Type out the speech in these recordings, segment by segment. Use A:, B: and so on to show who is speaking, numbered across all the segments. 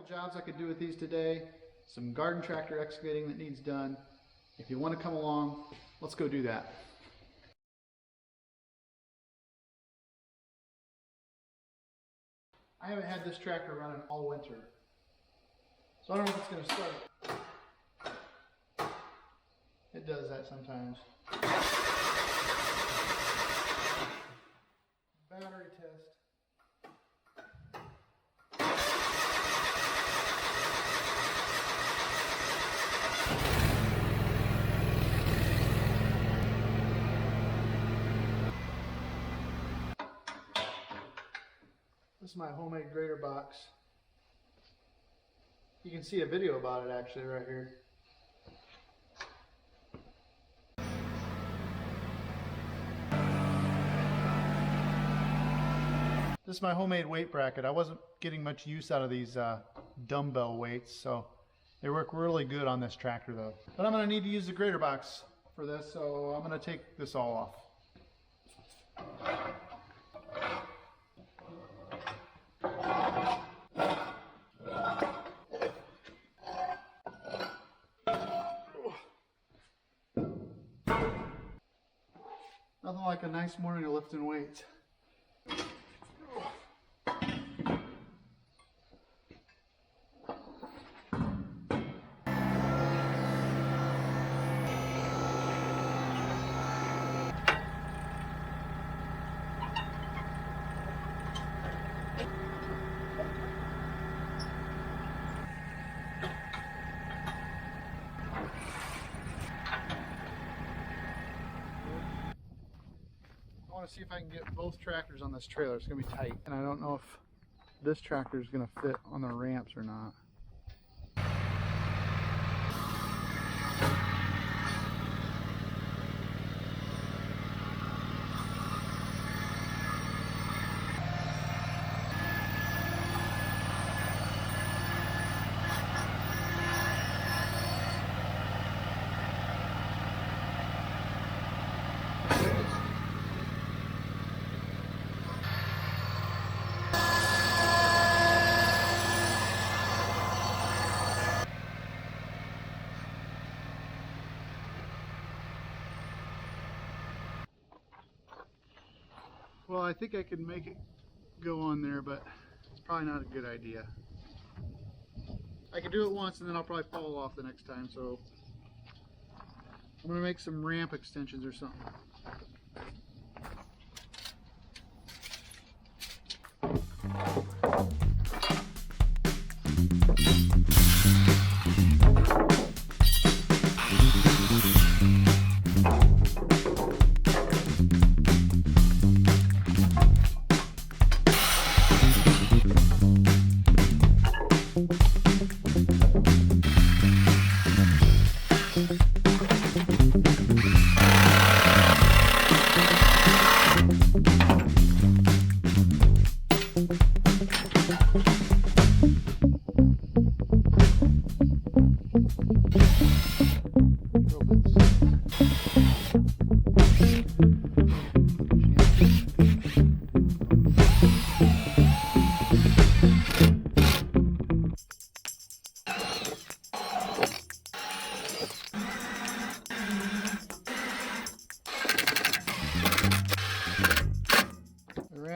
A: jobs I could do with these today. Some garden tractor excavating that needs done. If you want to come along, let's go do that. I haven't had this tractor running all winter, so I don't know if it's going to start. It does that sometimes. Battery test. This is my homemade grater box. You can see a video about it actually right here. This is my homemade weight bracket. I wasn't getting much use out of these dumbbell weights, so they work really good on this tractor though. But I'm going to need to use the grater box for this, so I'm going to take this all off. Nothing like a nice morning of lifting weights. I want to see if I can get both tractors on this trailer. It's going to be tight, and I don't know if this tractor is going to fit on the ramps or not. Well, I think I can make it go on there, but it's probably not a good idea. I can do it once and then I'll probably fall off the next time, so I'm going to make some ramp extensions or something.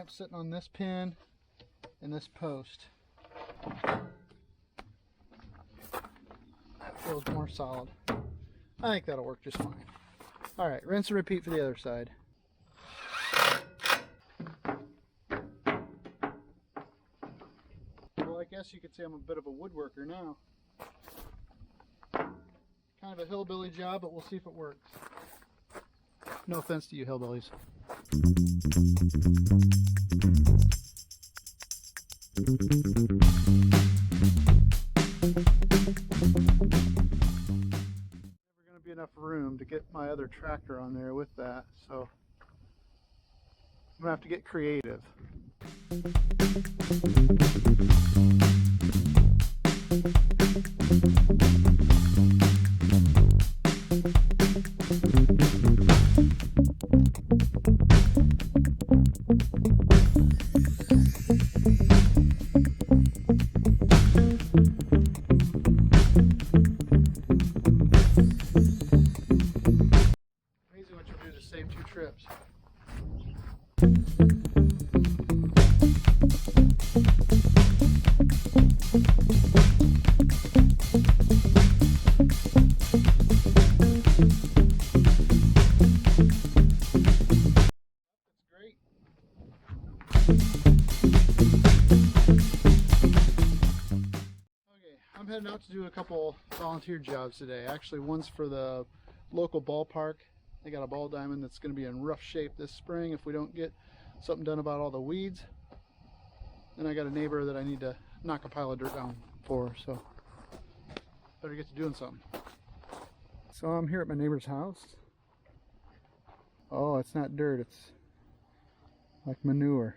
A: Sitting on this pin and this post. That feels more solid. I think that'll work just fine. Alright, rinse and repeat for the other side. Well, I guess you could say I'm a bit of a woodworker now. Kind of a hillbilly job, but we'll see if it works. No offense to you hillbillies. Never going to be enough room to get my other tractor on there with that, so I'm going to have to get creative. heading out to do a couple volunteer jobs today. Actually, one's for the local ballpark. They got a ball diamond that's going to be in rough shape this spring if we don't get something done about all the weeds. Then I got a neighbor that I need to knock a pile of dirt down for, so better get to doing something. So I'm here at my neighbor's house. Oh, it's not dirt, it's like manure.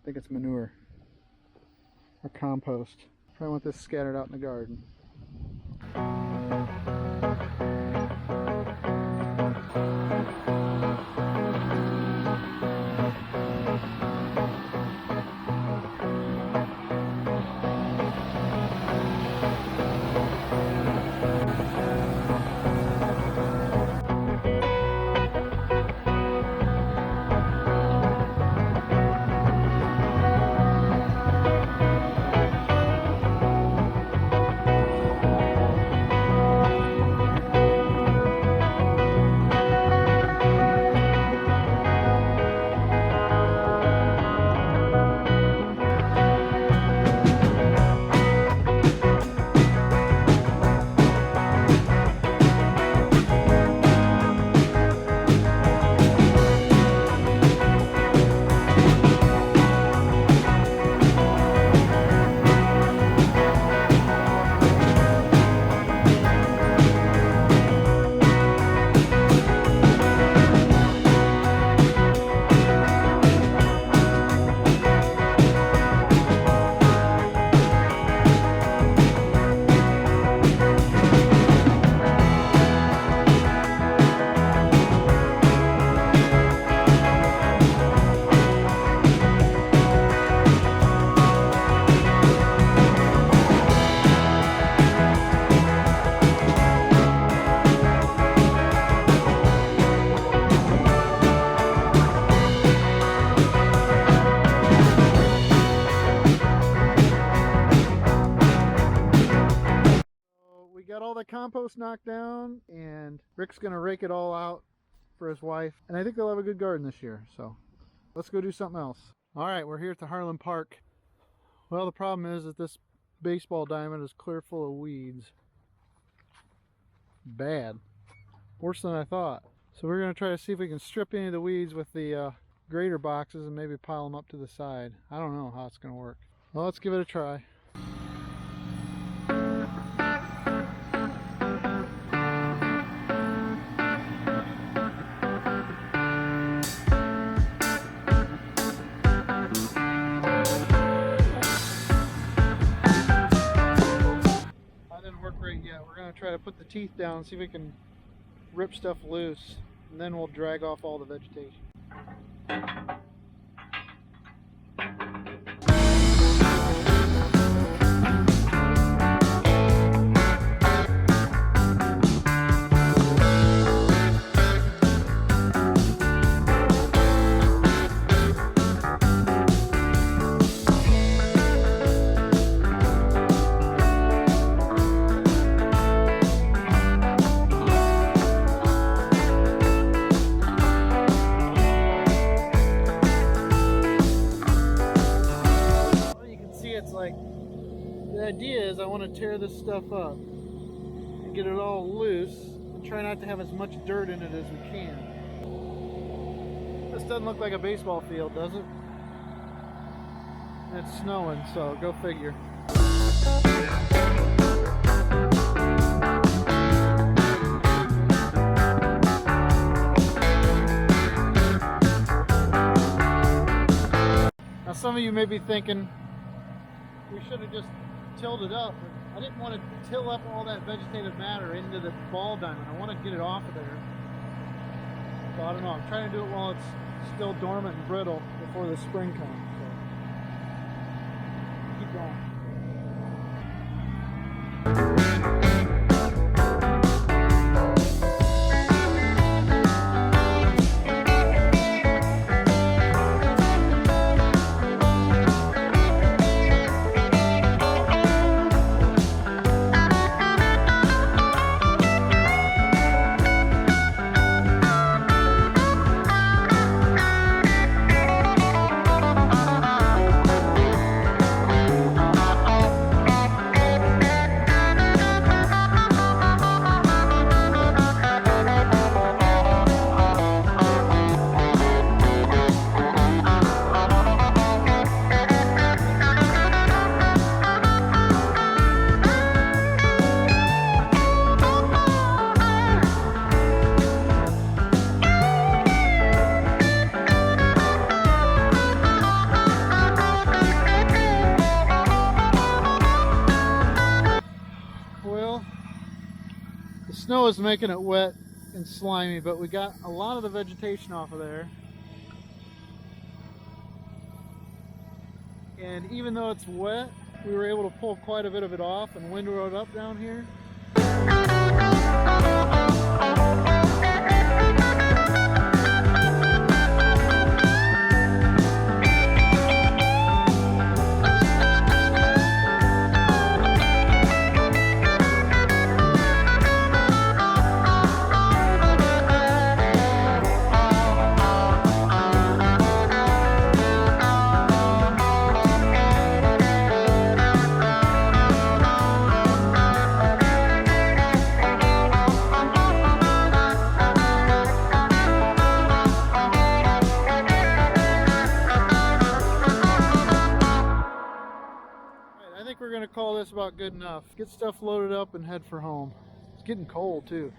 A: I think it's manure or compost. Probably want this scattered out in the garden. Got all the compost knocked down, and Rick's gonna rake it all out for his wife, and I think they'll have a good garden this year. So let's go do something else. All right, we're here at the Harlan Park. Well, the problem is that this baseball diamond is clear full of weeds. Bad, worse than I thought. So we're gonna try to see if we can strip any of the weeds with the grater boxes and maybe pile them up to the side. I don't know how it's gonna work. Well, let's give it a try. We're going to try to put the teeth down, see if we can rip stuff loose, and then we'll drag off all the vegetation. The idea is I want to tear this stuff up and get it all loose and try not to have as much dirt in it as we can. This doesn't look like a baseball field, does it? It's snowing, so go figure. Now some of you may be thinking, we should have just tilled it up. I didn't want to till up all that vegetative matter into the ball diamond. I want to get it off of there. So I don't know. I'm trying to do it while it's still dormant and brittle before the spring comes. So keep going. snow is making it wet and slimy, but we got a lot of the vegetation off of there. And even though it's wet, we were able to pull quite a bit of it off and windrow it up down here. I think we're going to call this about good enough. Get stuff loaded up and head for home. It's getting cold too.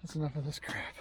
A: That's enough of this crap.